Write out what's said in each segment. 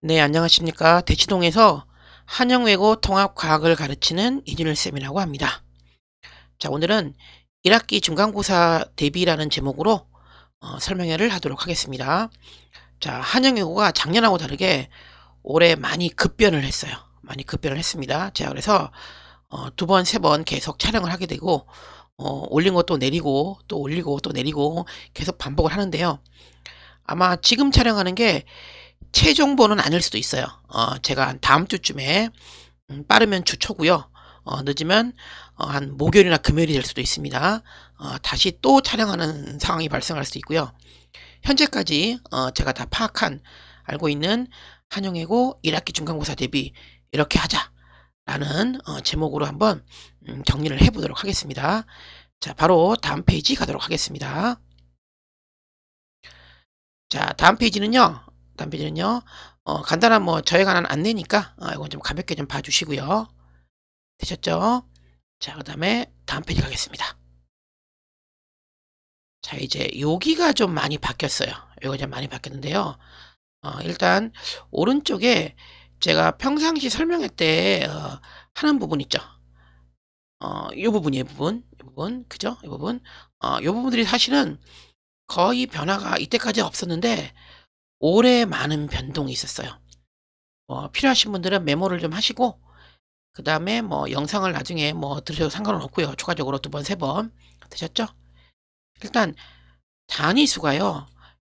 네, 안녕하십니까. 대치동에서 한영외고 통합과학을 가르치는 이준일 쌤이라고 합니다. 자, 오늘은 1학기 중간고사 대비라는 제목으로 설명회를 하도록 하겠습니다. 자, 한영외고가 작년하고 다르게 올해 많이 급변을 했어요. 많이 급변을 했습니다. 제가 그래서 두 번, 세 번 계속 촬영을 하게 되고 올린 것도 내리고 또 올리고 또 내리고 계속 반복을 하는데요. 아마 지금 촬영하는 게 최종본은 아닐 수도 있어요. 제가 한 다음 주쯤에 빠르면 주 초고요. 늦으면 한 목요일이나 금요일이 될 수도 있습니다. 다시 또 촬영하는 상황이 발생할 수도 있고요. 현재까지 제가 다 알고 있는 한영외고 1학기 중간고사 대비 이렇게 하자라는 제목으로 한번 정리를 해보도록 하겠습니다. 자, 바로 다음 페이지 가도록 하겠습니다. 자, 다음 페이지는요, 간단한 저에 관한 안내니까, 이건 좀 가볍게 좀 봐주시고요. 되셨죠? 자, 그 다음에 다음 페이지 가겠습니다. 자, 이제 여기가 좀 많이 바뀌었어요. 여기가 좀 많이 바뀌었는데요. 일단, 오른쪽에 제가 평상시 설명할 때, 하는 부분 있죠? 이 부분이, 이 부분, 이 부분, 그죠? 이 부분. 이 부분들이 사실은 거의 변화가 이때까지 없었는데, 올해 많은 변동이 있었어요. 필요하신 분들은 메모를 좀 하시고, 그 다음에 영상을 나중에 들으셔도 상관은 없고요. 추가적으로 두 번, 세 번. 되셨죠? 일단, 단위수가요.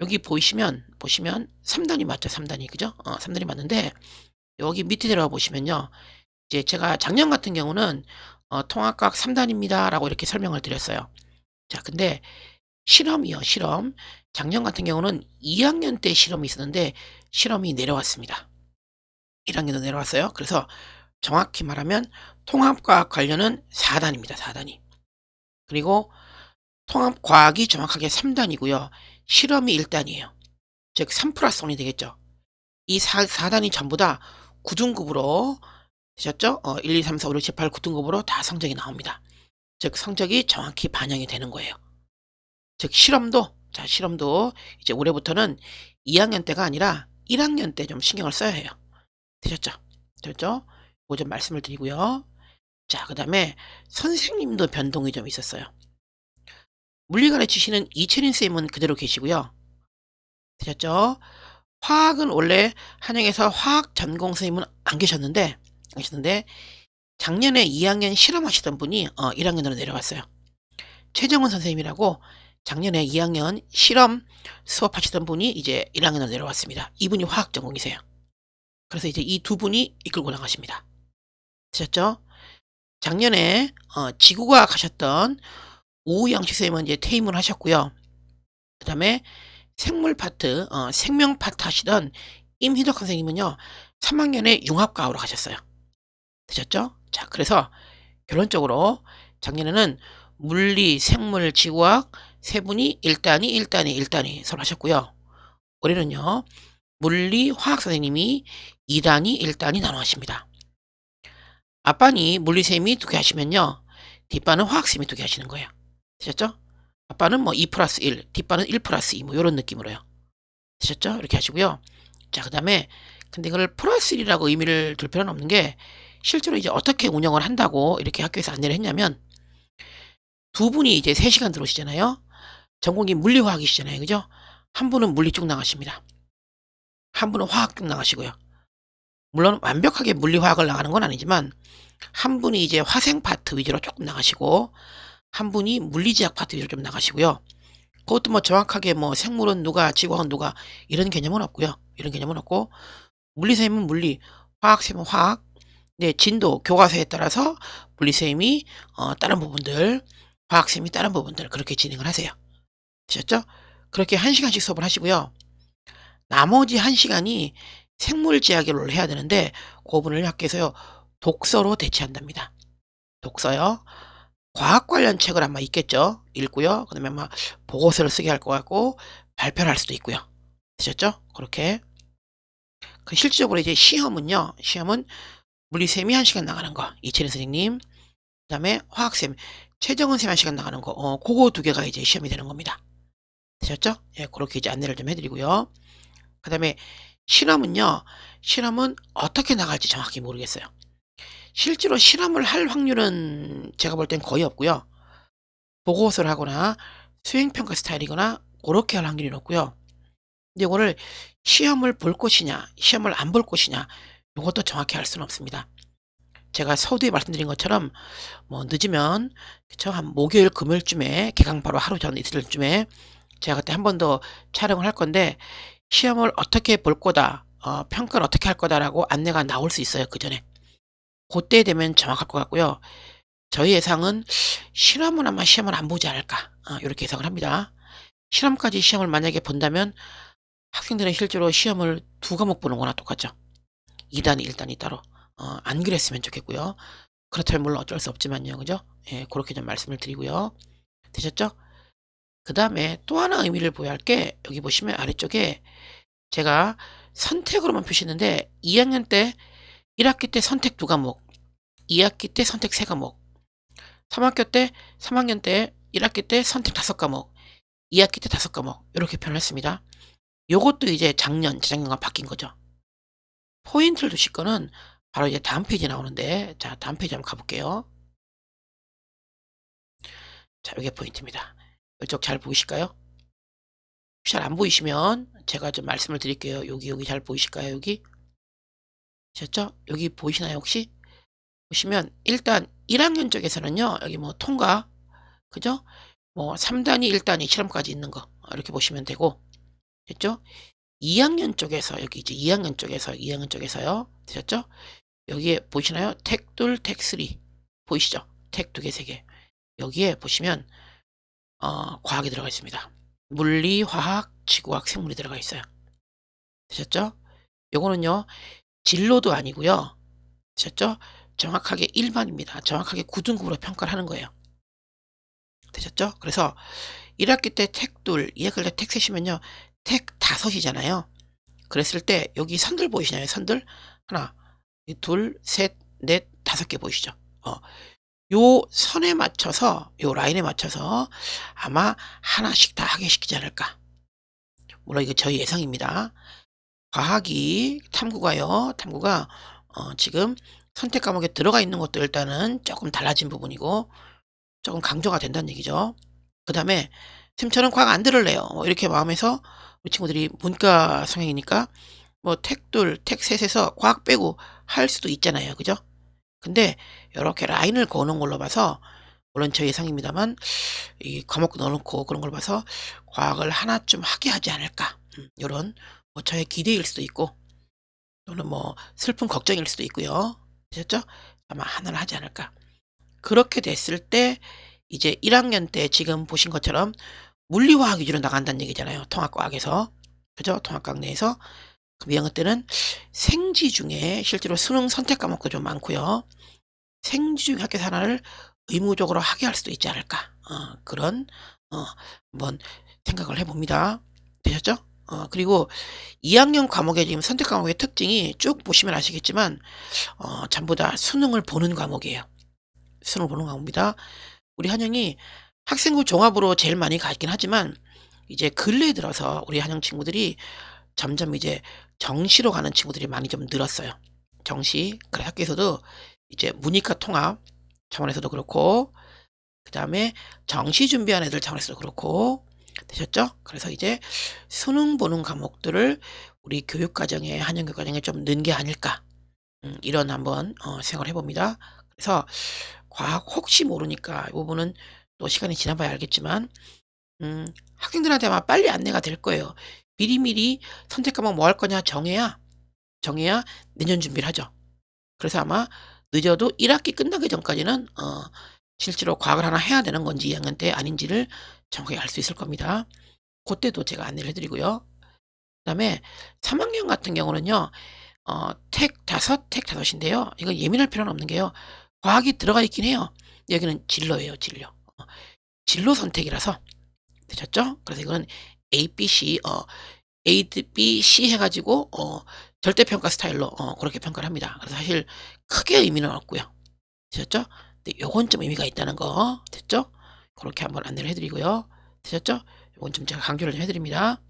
여기 보시면 3단위 맞죠? 3단위. 그죠? 3단위 맞는데, 여기 밑에 내려가 보시면요. 이제 제가 작년 같은 경우는, 통합과학 3단입니다. 라고 이렇게 설명을 드렸어요. 자, 근데, 실험이요, 실험. 작년 같은 경우는 2학년 때 실험이 있었는데, 실험이 내려왔습니다. 1학년도 내려왔어요. 그래서 정확히 말하면 통합과학 관련은 4단입니다. 4단위. 그리고 통합과학이 정확하게 3단이고요. 실험이 1단이에요. 즉 3 플러스 1이 되겠죠. 이 4단이 전부 다 9등급으로 되셨죠? 1, 2, 3, 4, 5, 6, 7, 8, 9등급으로 다 성적이 나옵니다. 즉 성적이 정확히 반영이 되는 거예요. 즉 실험도 이제 올해부터는 2학년 때가 아니라 1학년 때 좀 신경을 써야 해요. 되셨죠? 됐죠? 그거 좀 말씀을 드리고요. 자, 그 다음에 선생님도 변동이 좀 있었어요. 물리 가르치시는 이채린 쌤은 그대로 계시고요. 되셨죠? 화학은 원래 한영에서 화학 전공 선생님은 안 계셨는데 작년에 2학년 실험하시던 분이 1학년으로 내려왔어요. 최정원 선생님이라고 작년에 2학년 실험 수업하시던 분이 이제 1학년으로 내려왔습니다. 이분이 화학 전공이세요. 그래서 이제 이 두 분이 이끌고 나가십니다. 되셨죠? 작년에 지구과학 하셨던 오우영식 선생님은 이제 퇴임을 하셨고요. 그 다음에 생물 파트, 생명 파트 하시던 임희덕 선생님은요, 3학년에 융합과학으로 가셨어요. 되셨죠? 자, 그래서 결론적으로 작년에는 물리, 생물, 지구학 세 분이 1단위 서로 하셨고요. 올해는요, 물리, 화학 선생님이 2단위, 1단위 나눠 하십니다. 앞반이 물리쌤이 2개 하시면요, 뒷반은 화학쌤이 2개 하시는 거예요. 되셨죠? 앞반은 2 플러스 1, 뒷반은 1 플러스 2, 요런 느낌으로요. 되셨죠? 이렇게 하시고요. 자, 그 다음에, 근데 이걸 플러스 1이라고 의미를 둘 필요는 없는 게, 실제로 이제 어떻게 운영을 한다고 이렇게 학교에서 안내를 했냐면, 두 분이 이제 3시간 들어오시잖아요. 전공이 물리화학이시잖아요. 그죠? 한 분은 물리 쪽 나가십니다. 한 분은 화학 쪽 나가시고요. 물론 완벽하게 물리화학을 나가는 건 아니지만, 한 분이 이제 화생 파트 위주로 조금 나가시고, 한 분이 물리지학 파트 위주로 좀 나가시고요. 그것도 정확하게 생물은 누가, 지구학은 누가, 이런 개념은 없고요. 이런 개념은 없고, 물리쌤은 물리, 화학쌤은 화학, 네, 진도, 교과서에 따라서 물리쌤이 다른 부분들, 화학쌤이 다른 부분들, 그렇게 진행을 하세요. 되셨죠? 그렇게 1시간씩 수업을 하시고요. 나머지 1시간이 생물지학을 해야 되는데, 그 부분을 학교에서요, 독서로 대체한답니다. 독서요. 과학 관련 책을 아마 읽겠죠. 읽고요. 그 다음에 아마 보고서를 쓰게 할 것 같고, 발표를 할 수도 있고요. 되셨죠? 그렇게. 실질적으로 이제 시험은 물리쌤이 1시간 나가는 거, 이채린 선생님. 그 다음에 화학쌤, 최정은 쌤 1시간 나가는 거, 그거 두 개가 이제 시험이 되는 겁니다. 되셨죠? 예, 그렇게 이제 안내를 좀 해드리고요. 그 다음에 실험은 어떻게 나갈지 정확히 모르겠어요. 실제로 실험을 할 확률은 제가 볼 땐 거의 없고요. 보고서를 하거나 수행평가 스타일이거나 그렇게 할 확률이 높고요. 근데 이거를 시험을 볼 것이냐 시험을 안 볼 것이냐 요것도 정확히 알 수는 없습니다. 제가 서두에 말씀드린 것처럼 뭐 늦으면 그쵸 한 목요일 금요일쯤에 개강 바로 하루 전 이틀쯤에 제가 그때 한 번 더 촬영을 할 건데 시험을 어떻게 볼 거다 평가를 어떻게 할 거다라고 안내가 나올 수 있어요 그전에. 고때 되면 정확할 것 같고요. 저희 예상은 실험은 아마 시험을 안 보지 않을까 요렇게 예상을 합니다. 실험까지 시험을 만약에 본다면 학생들은 실제로 시험을 두 과목 보는 거나 똑같죠. 2 단위 1 단위 따로. 안 그랬으면 좋겠고요. 그렇다면 물론 어쩔 수 없지만요. 그죠? 예 고렇게 좀 말씀을 드리고요. 되셨죠? 그다음에 또 하나 의미를 부여할 게 여기 보시면 아래쪽에 제가 선택으로만 표시했는데 2 학년 때 1 학기 때 선택 2 과목, 2 학기 때 선택 3 과목, 3 학교 때 3 학년 때 1 학기 때 선택 5 과목, 2 학기 때 5 과목 요렇게 표현을 했습니다. 요것도 이제 작년, 재작년과 바뀐 거죠. 포인트를 두실 거는 바로 이제 다음 페이지에 나오는데 자 다음 페이지 한번 가 볼게요. 자 요게 포인트입니다. 이쪽 잘 보이실까요? 잘 안 보이시면 제가 좀 말씀을 드릴게요. 여기 잘 보이실까요? 여기? 보셨죠? 여기 보이시나요 혹시? 보시면 일단 1 학년 쪽에서는요. 여기 뭐 통과 그죠? 뭐 3 단위 1 단위 실험까지 있는 거 이렇게 보시면 되고 됐죠? 2 학년 쪽에서 여기 이제 2 학년 쪽에서 2 학년 쪽에서요. 되셨죠? 여기에 보이시나요? 택2, 택3 보이시죠? 택 2 개, 3 개. 여기에 보시면 과학이 들어가 있습니다. 물리, 화학, 지구과학, 생물이 들어가 있어요. 되셨죠? 요거는요. 진로도 아니고요. 되셨죠? 정확하게 일반입니다. 정확하게 9등급으로 평가를 하는 거예요. 되셨죠? 그래서 1 학기 때 택2, 2 학기 때 택3이면요. 택5 이잖아요. 그랬을 때 여기 선들 보이시나요? 선들? 하나, 둘, 셋, 넷, 5 개 보이시죠? 요 선에 맞춰서 요 라인에 맞춰서 아마 하나씩 다 하게 시키지 않을까. 물론 이거 저희 예상입니다. 과학이 탐구가요. 탐구가 지금 선택 과목에 들어가 있는 것도 일단은 조금 달라진 부분이고 조금 강조가 된다는 얘기죠. 그다음에 "쌤 저는 과학 안 들을래요." 이렇게 마음에서 우리 친구들이 문과 성향이니까 뭐 택둘, 택셋에서 과학 빼고 할 수도 있잖아요. 그죠? 근데 요렇게 라인을 그어 놓은 걸로 봐서 물론 제 예상입니다만 이 과목 넣어 놓고 그런 걸 봐서 '과학을 하나쯤 하게 하지 않을까.' 요런 뭐 저의 기대일 수도 있고 또는 뭐 슬픈 걱정일 수도 있고요. 아셨죠? 아마 하나를 하지 않을까. 그렇게 됐을 때 이제 1 학년 때 지금 보신 것처럼 물리화학 위주로 나간다는 얘기잖아요, 통합과학에서. 그죠? 통합과학 내에서. 그럼 2 학년 때는 생지 중에 실제로 수능 선택 과목도 좀 많고요. 생지 중에 학교에서 하나를 의무적으로 하게 할 수도 있지 않을까. 그런 한번 생각을 해 봅니다. 되셨죠? 그리고 2 학년 과목의 지금 선택 과목의 특징이 쭉 보시면 아시겠지만 전부 다 수능을 보는 과목이에요. 수능을 보는 과목입니다. 우리 한영이 학생부 종합으로 제일 많이 가긴 하지만 이제 근래에 들어서 우리 한영 친구들이 점점 이제 정시로 가는 친구들이 많이 좀 늘었어요. 정시. 그래 학교에서도 이제 문이과 통합 차원에서도 그렇고 그다음에 정시 준비하는 애들 차원에서도 그렇고 되셨죠? 그래서 이제 수능 보는 과목들을 우리 교육 과정에 한영 교육 과정에 좀 넣은 게 아닐까. 이런 한번 생각을 해 봅니다. 그래서 과학 혹시 모르니까 이 부분은 또 시간이 지나봐야 알겠지만 학생들한테 아마 빨리 안내가 될 거예요. 미리미리 선택 과목 뭐 할 거냐 정해야 내년 준비를 하죠. 그래서 아마 늦어도 1 학기 끝나기 전까지는 실제로 과학을 하나 해야 되는 건지 2 학년 때 아닌지를 정확하게 알 수 있을 겁니다. 고때도 제가 안내를 해 드리고요. 그다음에 3 학년 같은 경우는요. 택5 인데요. 이건 예민할 필요는 없는 게요. 과학이 들어가 있긴 해요. 여기는 진로예요, 진로. 진로 선택이라서 되셨죠? 그래서 이거는 A, B, C A, B, C 해 가지고 절대 평가 스타일로 그렇게 평가를 합니다. 그래서 사실 크게 의미는 없고요. 되셨죠? 근데 요건 좀 의미가 있다는 거 됐죠? 고렇게 한번 안내를 해 드리고요. 되셨죠? 요건 좀 제가 강조를 좀 해 드립니다.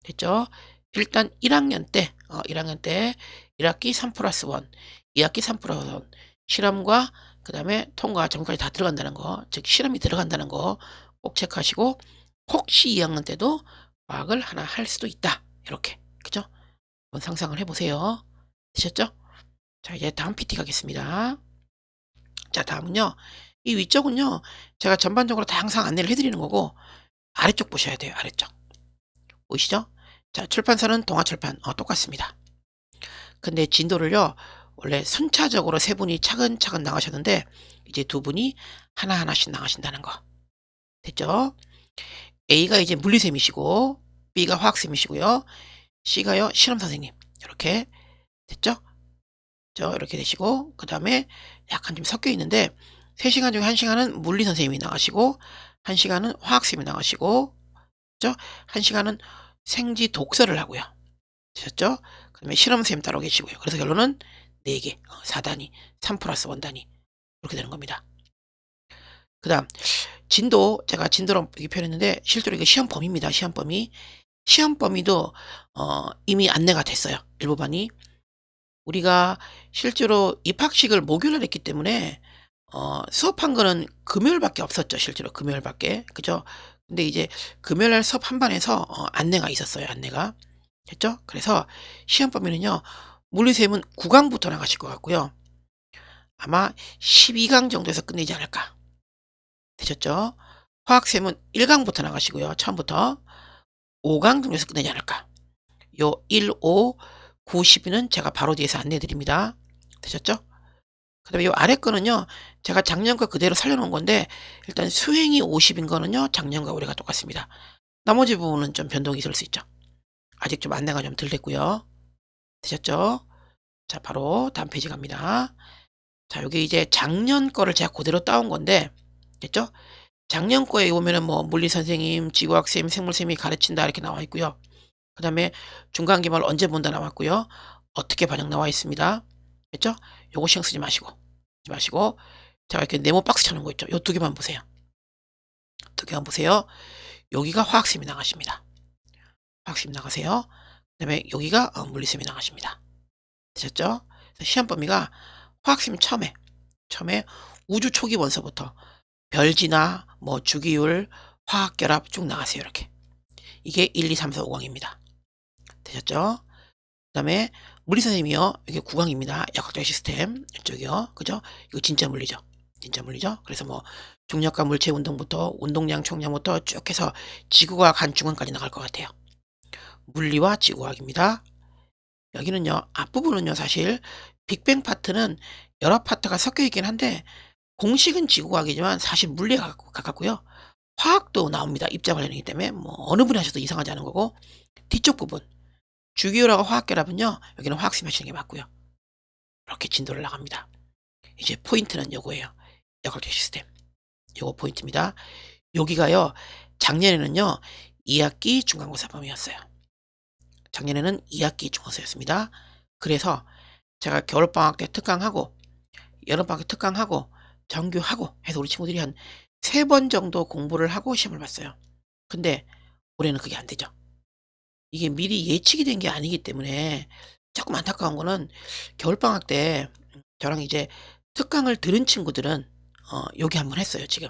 됐죠? 일단 1 학년 때 1학년 때 1학기 3+1, 2학기 3+1 실험과 그다음에 통과 점까지 다 들어간다는 거, 즉 실험이 들어간다는 거 꼭 체크하시고 혹시 2학년 때도 과학을 하나 할 수도 있다. 이렇게 그죠? 한번 상상을 해보세요. 되셨죠? 자 이제 다음 PT 가겠습니다. 자 다음은요. 이 위쪽은요. 제가 전반적으로 다 항상 안내를 해드리는 거고 아래쪽 보셔야 돼요. 아래쪽. 보이시죠? 자 출판사는 동아출판 똑같습니다. 근데 진도를요. 원래 순차적으로 세 분이 차근차근 나가셨는데 이제 두 분이 하나하나씩 나가신다는 거. 됐죠? A가 이제 물리쌤이시고 B가 화학쌤이시고요. C가요 실험선생님. 이렇게 됐죠? 이렇게 되시고 그 다음에 약간 좀 섞여 있는데 3시간 중에 1시간은 물리선생님이 나가시고 1시간은 화학쌤이 나가시고 그죠? 1시간은 생지 독서를 하고요. 되셨죠? 그 다음에 실험선생님 따로 계시고요. 그래서 결론은 4개, 4단위, 3+1 단위 이렇게 되는 겁니다. 그 다음 진도 제가 진도로 이렇게 표현했는데 실제로 이게 시험 범위입니다. 시험 범위. 시험 범위도 이미 안내가 됐어요. 일부반이. 우리가 실제로 입학식을 목요일날 했기 때문에 수업한 거는 금요일밖에 없었죠. 실제로 금요일밖에. 그죠? 근데 이제 금요일날 수업 한 반에서 안내가 있었어요. 안내가. 됐죠? 그래서 시험 범위는요. 물리쌤은 9강부터 나가실 것 같고요. 아마 12강 정도에서 끝내지 않을까. 되셨죠? 화학쌤은 1강부터 나가시고요. 처음부터 5강 정도에서 끝내지 않을까. 요 1, 5, 9, 10는 제가 바로 뒤에서 안내해 드립니다. 되셨죠? 그 다음에 요 아래 거는요. 제가 작년 거 그대로 살려놓은 건데 일단 수행이 50인 거는요. 작년과 올해가 똑같습니다. 나머지 부분은 좀 변동이 있을 수 있죠. 아직 좀 안내가 좀 덜 됐고요. 되셨죠? 자 바로 다음 페이지 갑니다. 자 여기 이제 작년 거를 제가 그대로 따온 건데 됐죠? 작년 거에 보면은 뭐 물리선생님, 지구학쌤, 생물쌤이 가르친다 이렇게 나와 있고요. 그 다음에 중간기말 언제 본다 나왔고요. 어떻게 반영 나와 있습니다. 됐죠? 요거 신경 쓰지 마시고 제가 이렇게 네모 박스 쳐놓은 거 있죠. 요 두 개만 보세요. 두 개만 보세요. 여기가 화학쌤이 나가십니다. 화학쌤이 나가세요. 그 다음에 여기가 물리쌤이 나가십니다. 되셨죠? 시험 범위가 화학쌤이 처음에 우주 초기 원소부터 별진화, 뭐 주기율, 화학결합 쭉 나가세요. 이렇게. 이게 1, 2, 3, 4, 5강입니다. 되셨죠? 그 다음에 물리선생님이요. 이게 9강입니다. 역학적 시스템. 이쪽이요. 그죠? 이거 진짜 물리죠. 진짜 물리죠. 그래서 뭐 중력과 물체 운동부터 운동량 총량부터 쭉 해서 지구과학 한 중간까지 나갈 것 같아요. 물리와 지구과학입니다. 여기는요. 앞부분은요. 사실 빅뱅 파트는 여러 파트가 섞여 있긴 한데 공식은 지구과학이지만 사실 물리에 가깝고요. 화학도 나옵니다. 입자 관련이기 때문에 뭐 어느 분이 하셔도 이상하지 않은 거고 뒤쪽 부분 주기율하고 화학결합은요. 여기는 화학쌤 하시는 게 맞고요. 이렇게 진도를 나갑니다. 이제 포인트는 요거예요. 역학적 시스템. 요거 포인트입니다. 여기가요. 작년에는요. 2학기 중간고사 범위였어요. 작년에는 2학기 중간고사였습니다. 그래서 제가 겨울방학 때 특강하고 여름방학 때 특강하고 정규하고 해서 우리 친구들이 한 3번 정도 공부를 하고 시험을 봤어요. 근데 올해는 그게 안 되죠. 이게 미리 예측이 된 게 아니기 때문에 조금 안타까운 거는 겨울방학 때 저랑 이제 특강을 들은 친구들은 여기 한번 했어요. 지금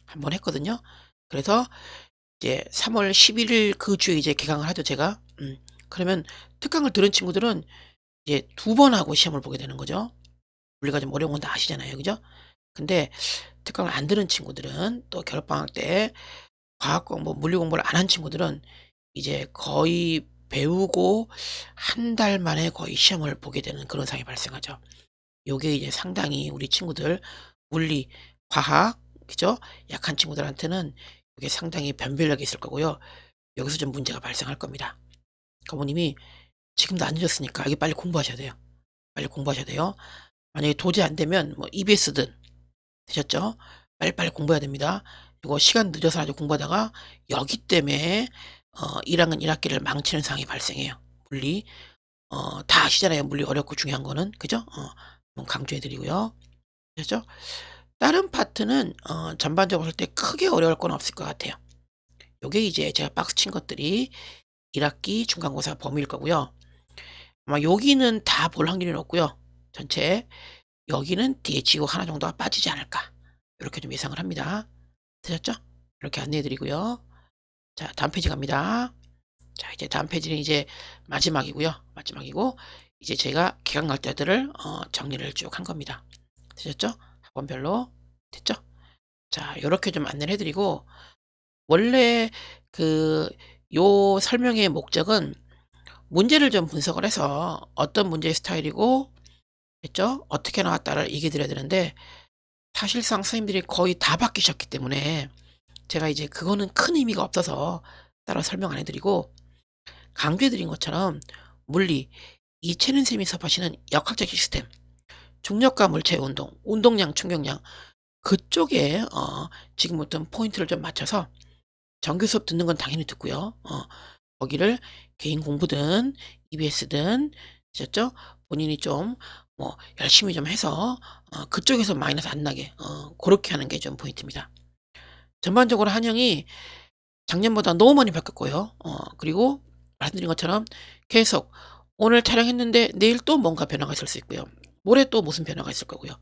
한번 했거든요. 그래서 이제 3월 11일 그 주에 이제 개강을 하죠. 제가 그러면 특강을 들은 친구들은 이제 2번 하고 시험을 보게 되는 거죠. 물리가 좀 어려운 건 다 아시잖아요. 그죠? 근데 특강을 안 들은 친구들은 또 겨울방학 때 과학 공부, 물리 공부를 안 한 친구들은 이제 거의 배우고 한 달 만에 거의 시험을 보게 되는 그런 상황이 발생하죠. 요게 이제 상당히 우리 친구들 물리, 과학, 그죠? 약한 친구들한테는 이게 상당히 변별력이 있을 거고요. 여기서 좀 문제가 발생할 겁니다. 어머님이 지금도 안 늦었으니까 이게 빨리 공부하셔야 돼요. 빨리 공부하셔야 돼요. 만약에 도저히 안 되면 뭐 EBS든 되셨죠? 빨리빨리 공부해야 됩니다. 이거 시간 늦어서 아주 공부하다가 여기 때문에 1학년 1학기를 망치는 상황이 발생해요. 물리 다 아시잖아요. 물리 어렵고 중요한 거는 그죠? 한번 강조해 드리고요. 됐죠? 다른 파트는 전반적으로 할 때 크게 어려울 건 없을 것 같아요. 요게 이제 제가 박스 친 것들이 1학기 중간고사 범위일 거고요. 아마 여기는 다 볼 확률이 높고요. 전체 여기는 뒤에 지옥 하나 정도가 빠지지 않을까. 이렇게 좀 예상을 합니다. 되셨죠? 이렇게 안내해 드리고요. 자, 다음 페이지 갑니다. 자, 이제 다음 페이지는 이제 마지막이고요. 마지막이고 이제 제가 기간 날짜들을 정리를 쭉 한 겁니다. 되셨죠? 학원별로 됐죠? 자, 요렇게 좀 안내를 해 드리고 원래 그 요 설명의 목적은 문제를 좀 분석을 해서 어떤 문제의 스타일이고 됐죠? 어떻게 나왔다를 얘기해 드려야 되는데 사실상 선생님들이 거의 다 바뀌셨기 때문에 제가 이제 그거는 큰 의미가 없어서 따로 설명 안 해 드리고 강조해 드린 것처럼 물리, 이채는 쌤이 수업하시는 역학적 시스템, 중력과 물체의 운동, 운동량, 충격량 그쪽에 지금부터 포인트를 좀 맞춰서 정규 수업 듣는 건 당연히 듣고요. 거기를 개인 공부든 EBS든 아셨죠? 본인이 좀 뭐 열심히 좀 해서 그쪽에서 마이너스 안 나게 고렇게 하는 게 좀 포인트입니다. 전반적으로 한영이 작년보다 너무 많이 바뀌었고요. 그리고 말씀드린 것처럼 계속 오늘 촬영했는데 내일 또 뭔가 변화가 있을 수 있고요. 모레 또 무슨 변화가 있을 거고요.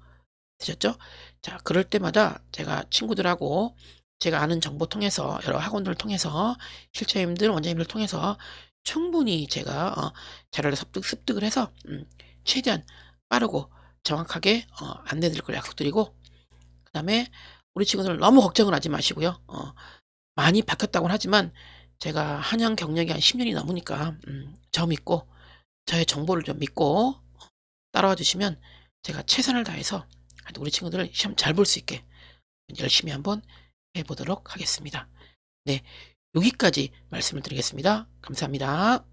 되셨죠? 자, 그럴 때마다 제가 친구들하고 제가 아는 정보 통해서 여러 학원들을 통해서 실장님들, 원장님들 통해서 충분히 제가 자료를 습득을 해서 최대한 빠르고 정확하게 안내 드릴 걸 약속드리고 그다음에 우리 친구들 너무 걱정을 하지 마시고요. 많이 바뀌었다고는 하지만 제가 한양 경력이 한 10년이 넘으니까 저 믿고 저의 정보를 좀 믿고 따라와 주시면 제가 최선을 다해서 우리 친구들 시험 잘 볼 수 있게 열심히 한번 해 보도록 하겠습니다. 네. 여기까지 말씀을 드리겠습니다. 감사합니다.